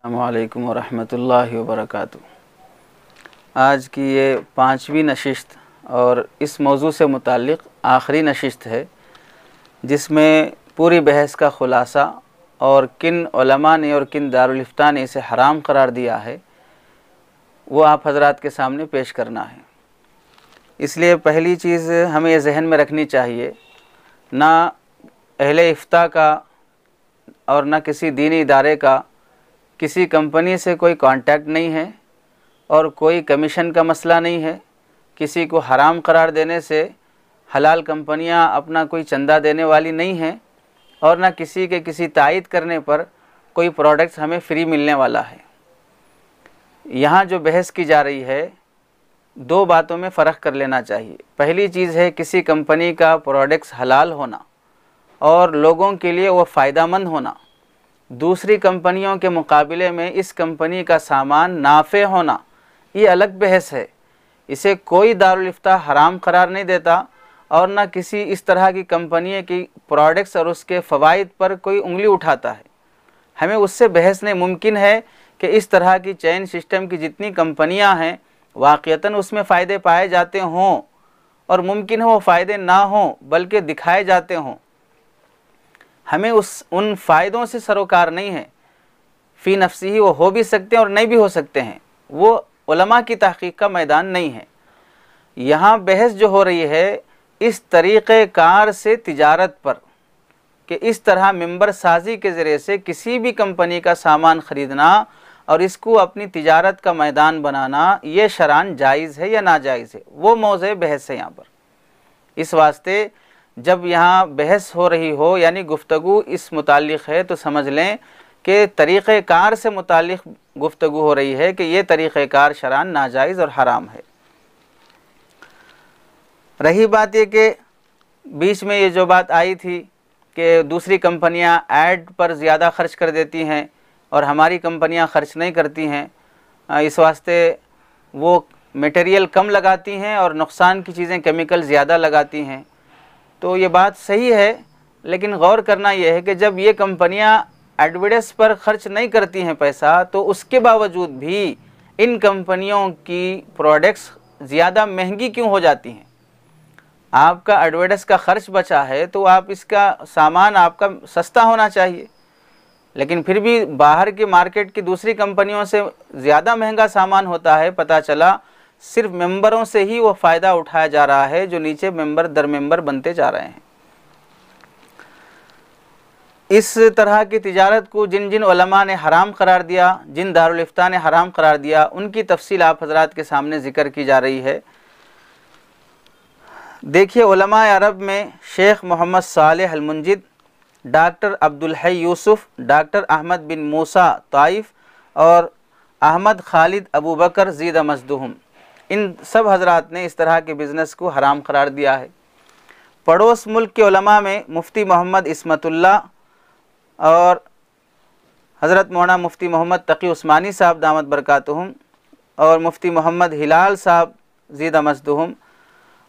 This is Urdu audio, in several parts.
السلام علیکم ورحمۃ اللہ وبرکاتہ۔ آج کی یہ 5ویں نشست اور اس موضوع سے متعلق آخری نشست ہے، جس میں پوری بحث کا خلاصہ اور کن علماء نے اور کن دارالافتاء نے اسے حرام قرار دیا ہے وہ آپ حضرات کے سامنے پیش کرنا ہے۔ اس لیے پہلی چیز ہمیں یہ ذہن میں رکھنی چاہیے، نہ اہل افتاء کا اور نہ کسی دینی ادارے کا کسی کمپنی سے کوئی کانٹیکٹ نہیں ہے اور کوئی کمیشن کا مسئلہ نہیں ہے۔ کسی کو حرام قرار دینے سے حلال کمپنیاں اپنا کوئی چندہ دینے والی نہیں ہیں، اور نہ کسی کے کسی تائید کرنے پر کوئی پروڈکٹس ہمیں فری ملنے والا ہے۔ یہاں جو بحث کی جا رہی ہے، دو باتوں میں فرق کر لینا چاہیے۔ پہلی چیز ہے کسی کمپنی کا پروڈکٹس حلال ہونا اور لوگوں کے لیے وہ فائدہ مند ہونا، دوسری کمپنیوں کے مقابلے میں اس کمپنی کا سامان نافع ہونا، یہ الگ بحث ہے۔ اسے کوئی دارالافتاء حرام قرار نہیں دیتا اور نہ کسی اس طرح کی کمپنی کی پروڈکٹس اور اس کے فوائد پر کوئی انگلی اٹھاتا ہے۔ ہمیں اس سے بحث نہیں، ممکن ہے کہ اس طرح کی چین سسٹم کی جتنی کمپنیاں ہیں واقعتاً اس میں فائدے پائے جاتے ہوں، اور ممکن ہے وہ فائدے نہ ہوں بلکہ دکھائے جاتے ہوں۔ ہمیں ان فائدوں سے سروکار نہیں ہے، فی نفسی ہی وہ ہو بھی سکتے ہیں اور نہیں بھی ہو سکتے ہیں، وہ علماء کی تحقیق کا میدان نہیں ہے۔ یہاں بحث جو ہو رہی ہے اس طریقہ کار سے تجارت پر، کہ اس طرح ممبر سازی کے ذریعے سے کسی بھی کمپنی کا سامان خریدنا اور اس کو اپنی تجارت کا میدان بنانا، یہ شرعاً جائز ہے یا ناجائز ہے، وہ موضوع بحث ہے یہاں پر۔ اس واسطے جب یہاں بحث ہو رہی ہو، یعنی گفتگو اس متعلق ہے، تو سمجھ لیں کہ طریقہ کار سے متعلق گفتگو ہو رہی ہے کہ یہ طریقہ کار شرعاً ناجائز اور حرام ہے۔ رہی بات یہ کہ بیچ میں یہ جو بات آئی تھی کہ دوسری کمپنیاں ایڈ پر زیادہ خرچ کر دیتی ہیں اور ہماری کمپنیاں خرچ نہیں کرتی ہیں، اس واسطے وہ میٹیریل کم لگاتی ہیں اور نقصان کی چیزیں کیمیکل زیادہ لگاتی ہیں، تو یہ بات صحیح ہے، لیکن غور کرنا یہ ہے کہ جب یہ کمپنیاں ایڈورٹائز پر خرچ نہیں کرتی ہیں پیسہ، تو اس کے باوجود بھی ان کمپنیوں کی پروڈکٹس زیادہ مہنگی کیوں ہو جاتی ہیں؟ آپ کا ایڈورٹائز کا خرچ بچا ہے تو آپ اس کا سامان آپ کا سستا ہونا چاہیے، لیکن پھر بھی باہر کے مارکیٹ کی دوسری کمپنیوں سے زیادہ مہنگا سامان ہوتا ہے۔ پتہ چلا صرف ممبروں سے ہی وہ فائدہ اٹھایا جا رہا ہے جو نیچے ممبر در ممبر بنتے جا رہے ہیں۔ اس طرح کی تجارت کو جن جن علماء نے حرام قرار دیا، جن دارالافتاء نے حرام قرار دیا، ان کی تفصیل آپ حضرات کے سامنے ذکر کی جا رہی ہے۔ دیکھیے، علماء عرب میں شیخ محمد صالح المنجد، ڈاکٹر عبدالحی یوسف، ڈاکٹر احمد بن موسیٰ طائف اور احمد خالد ابو بکر زید مزدہم، ان سب حضرات نے اس طرح کے بزنس کو حرام قرار دیا ہے۔ پڑوس ملک کے علماء میں مفتی محمد عصمت اللہ اور حضرت مولانا مفتی محمد تقی عثمانی صاحب دامت برکاتہم، اور مفتی محمد ہلال صاحب زیدہ مزدہم،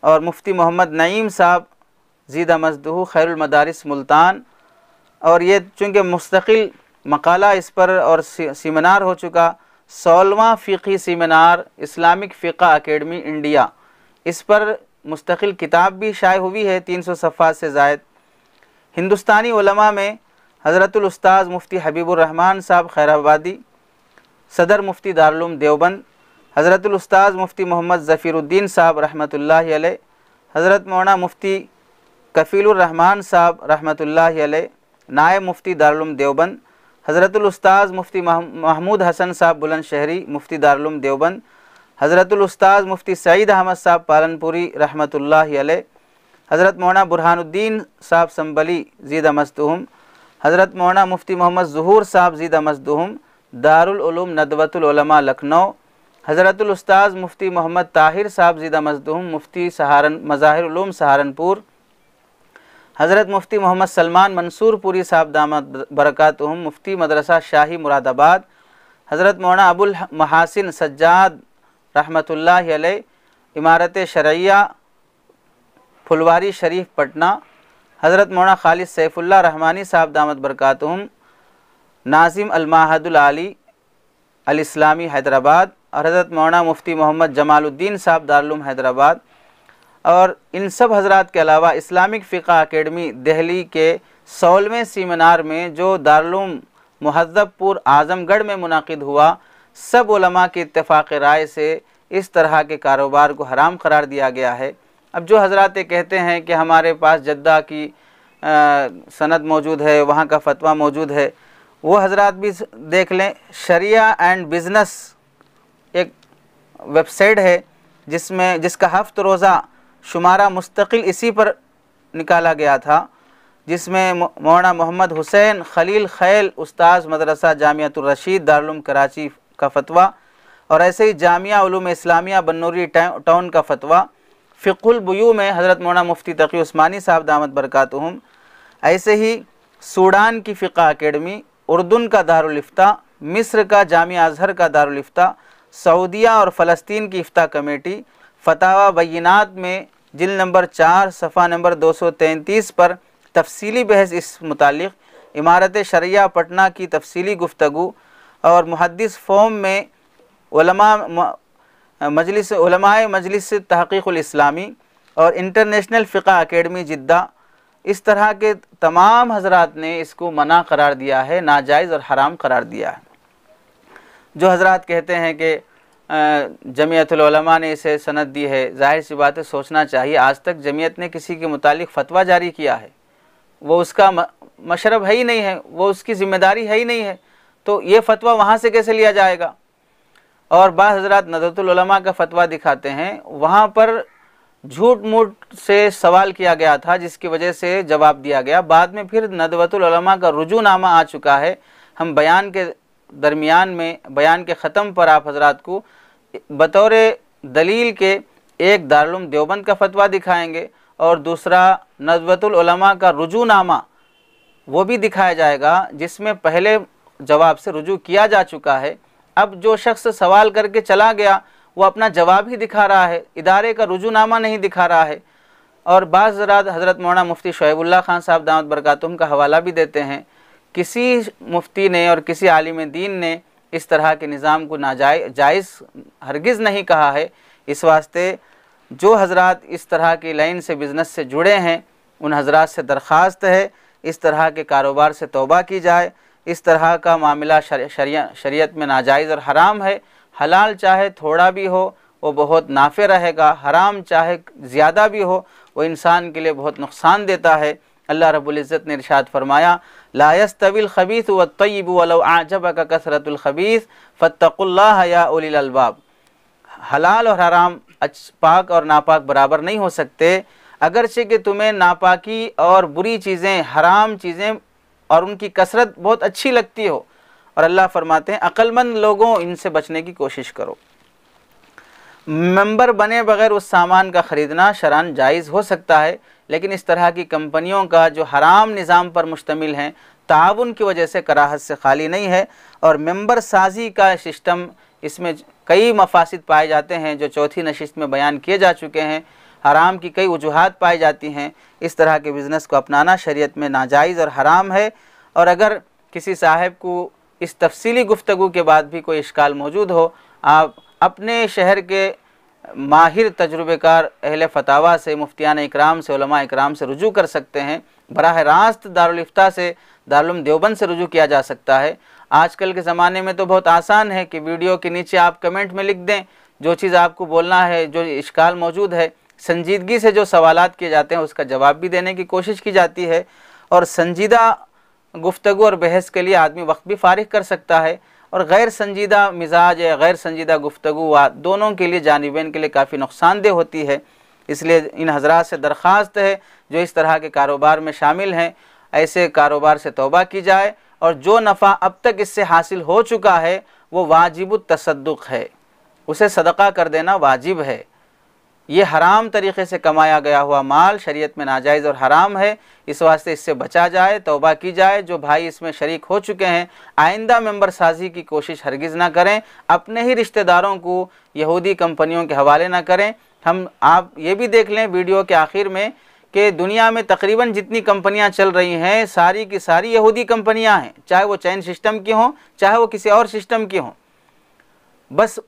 اور مفتی محمد نعیم صاحب زیدہ مزدہ خیر المدارس ملتان، اور یہ چونکہ مستقل مقالہ اس پر اور سیمینار ہو چکا، 16واں فقہی سیمینار اسلامک فقہ اکیڈمی انڈیا، اس پر مستقل کتاب بھی شائع ہوئی ہے، 300 صفحات سے زائد۔ ہندوستانی علماء میں حضرت الاستاذ مفتی حبیب الرحمن صاحب خیر آبادی، صدر مفتی دارالعلوم دیوبند، حضرت الاستاذ مفتی محمد ظفیر الدین صاحب رحمۃ اللہ علیہ، حضرت مولانا مفتی کفیل الرحمن صاحب رحمۃ اللہ علیہ نائب مفتی دارالعلوم دیوبند، حضرت الاستاذ مفتی محمود حسن صاحب بلند شہری مفتی دارالعلوم دیوبند، حضرت الاستاذ مفتی سعید احمد صاحب پالنپوری رحمۃ اللہ علیہ، حضرت مولانا برہان الدین صاحب سنبلی زیدہ مزدہم، حضرت مولانا مفتی محمد ظہور صاحب زیدہ مزدہم دارالعلوم ندوۃ العلماء لکھنؤ، حضرت الاستاذ مفتی محمد طاہر صاحب زیدہ مزدہم مفتی مظاہر علوم سہارنپور، حضرت مفتی محمد سلمان منصور پوری صاحب دامت برکاتہم مفتی مدرسہ شاہی مراد آباد، حضرت مولانا ابو المحاسن سجاد رحمۃ اللہ علیہ امارت شرعیہ پھلواری شریف پٹنہ، حضرت مولانا خالد سیف اللہ رحمانی صاحب دامت برکاتہم ناظم المعہد العالی الاسلامی حیدرآباد اور حضرت مولانا مفتی محمد جمال الدین صاحب دارالعلوم حیدرآباد، اور ان سب حضرات کے علاوہ اسلامک فقہ اکیڈمی دہلی کے 16ویں سیمینار میں جو دارالعلوم مہذب پور اعظم گڑھ میں منعقد ہوا، سب علماء کی اتفاق رائے سے اس طرح کے کاروبار کو حرام قرار دیا گیا ہے۔ اب جو حضرات کہتے ہیں کہ ہمارے پاس جدہ کی سند موجود ہے، وہاں کا فتویٰ موجود ہے، وہ حضرات بھی دیکھ لیں۔ شریعہ اینڈ بزنس ایک ویب سائٹ ہے جس کا ہفت روزہ شمارہ مستقل اسی پر نکالا گیا تھا، جس میں مولانا محمد حسین خلیل خیل استاذ مدرسہ جامعۃ الرشید دارالعلوم کراچی کا فتویٰ، اور ایسے ہی جامعہ علوم اسلامیہ بنوری ٹاؤن کا فتویٰ، فقہ البیوع میں حضرت مولانا مفتی تقی عثمانی صاحب دامت برکاتہم، ایسے ہی سوڈان کی فقہ اکیڈمی، اردن کا دارالافتاء، مصر کا جامعہ ازہر کا دارالافتاء، سعودیہ اور فلسطین کی افتاء کمیٹی، فتاوی بینات میں جلد نمبر 4 صفحہ نمبر 233 پر تفصیلی بحث اس متعلق، امارت شریعہ پٹنہ کی تفصیلی گفتگو، اور محدث فوم میں علماء مجلس تحقیق الاسلامی اور انٹرنیشنل فقہ اکیڈمی جدہ، اس طرح کے تمام حضرات نے اس کو منع قرار دیا ہے، ناجائز اور حرام قرار دیا ہے۔ جو حضرات کہتے ہیں کہ جمعیت العلماء نے اسے سند دی ہے، ظاہر سی بات ہے سوچنا چاہیے، آج تک جمعیت نے کسی کے متعلق فتویٰ جاری کیا ہے؟ وہ اس کا مشرب ہے ہی نہیں ہے، وہ اس کی ذمہ داری ہے ہی نہیں ہے، تو یہ فتویٰ وہاں سے کیسے لیا جائے گا؟ اور بعض حضرات ندوۃ العلماء کا فتویٰ دکھاتے ہیں، وہاں پر جھوٹ موٹ سے سوال کیا گیا تھا جس کی وجہ سے جواب دیا گیا، بعد میں پھر ندوۃ العلماء کا رجوع نامہ آ چکا ہے۔ ہم بیان کے درمیان میں بیان کے ختم پر آپ حضرات کو بطور دلیل کے ایک دارالعلوم دیوبند کا فتویٰ دکھائیں گے اور دوسرا ندوۃ العلماء کا رجوع نامہ وہ بھی دکھایا جائے گا، جس میں پہلے جواب سے رجوع کیا جا چکا ہے۔ اب جو شخص سوال کر کے چلا گیا وہ اپنا جواب ہی دکھا رہا ہے، ادارے کا رجوع نامہ نہیں دکھا رہا ہے۔ اور بعض حضرت مولانا مفتی شعیب اللہ خان صاحب دامت برکاتہم کا حوالہ بھی دیتے ہیں، کسی مفتی نے اور کسی عالم دین نے اس طرح کے نظام کو جائز ہرگز نہیں کہا ہے۔ اس واسطے جو حضرات اس طرح کی لائن سے بزنس سے جڑے ہیں ان حضرات سے درخواست ہے اس طرح کے کاروبار سے توبہ کی جائے۔ اس طرح کا معاملہ شریعت میں ناجائز اور حرام ہے۔ حلال چاہے تھوڑا بھی ہو وہ بہت نافع رہے گا، حرام چاہے زیادہ بھی ہو وہ انسان کے لیے بہت نقصان دیتا ہے۔ اللہ رب العزت نے ارشاد فرمایا، لا يستوي الخبيث والطيب ولو اعجبك كثرة الخبيث فاتقوا الله يا اولي الالباب۔ حلال اور حرام پاک اور ناپاک برابر نہیں ہو سکتے، اگرچہ کہ تمہیں ناپاکی اور بری چیزیں، حرام چیزیں اور ان کی کثرت بہت اچھی لگتی ہو، اور اللہ فرماتے ہیں عقل مند لوگوں ان سے بچنے کی کوشش کرو۔ ممبر بنے بغیر اس سامان کا خریدنا شرعاً جائز ہو سکتا ہے، لیکن اس طرح کی کمپنیوں کا جو حرام نظام پر مشتمل ہیں تعاون کی وجہ سے کراہت سے خالی نہیں ہے۔ اور ممبر سازی کا سسٹم، اس میں کئی مفاسد پائے جاتے ہیں جو چوتھی نشست میں بیان کیے جا چکے ہیں، حرام کی کئی وجوہات پائی جاتی ہیں۔ اس طرح کے بزنس کو اپنانا شریعت میں ناجائز اور حرام ہے، اور اگر کسی صاحب کو اس تفصیلی گفتگو کے بعد بھی کوئی اشکال موجود ہو، آپ اپنے شہر کے ماہر تجربہ کار اہل فتاویٰ سے، مفتیان اکرام سے، علماء اکرام سے رجوع کر سکتے ہیں۔ براہ راست دارالافتاء سے، دارالعلوم دیوبند سے رجوع کیا جا سکتا ہے۔ آج کل کے زمانے میں تو بہت آسان ہے کہ ویڈیو کے نیچے آپ کمنٹ میں لکھ دیں جو چیز آپ کو بولنا ہے، جو اشکال موجود ہے، سنجیدگی سے جو سوالات کیے جاتے ہیں اس کا جواب بھی دینے کی کوشش کی جاتی ہے، اور سنجیدہ گفتگو اور بحث کے لیے آدمی وقت بھی فارغ کر سکتا ہے، اور غیر سنجیدہ مزاج یا غیر سنجیدہ گفتگو دونوں کے لیے، جانبین کے لیے کافی نقصان دہ ہوتی ہے۔ اس لیے ان حضرات سے درخواست ہے جو اس طرح کے کاروبار میں شامل ہیں، ایسے کاروبار سے توبہ کی جائے، اور جو نفع اب تک اس سے حاصل ہو چکا ہے وہ واجب التصدق ہے، اسے صدقہ کر دینا واجب ہے۔ یہ حرام طریقے سے کمایا گیا ہوا مال شریعت میں ناجائز اور حرام ہے، اس واسطے اس سے بچا جائے، توبہ کی جائے۔ جو بھائی اس میں شریک ہو چکے ہیں آئندہ ممبر سازی کی کوشش ہرگز نہ کریں، اپنے ہی رشتہ داروں کو یہودی کمپنیوں کے حوالے نہ کریں۔ آپ یہ بھی دیکھ لیں ویڈیو کے آخر میں کہ دنیا میں تقریباً جتنی کمپنیاں چل رہی ہیں ساری کی ساری یہودی کمپنیاں ہیں، چاہے وہ چین سسٹم کی ہوں، چاہے وہ کسی اور سسٹم کی ہوں۔ بس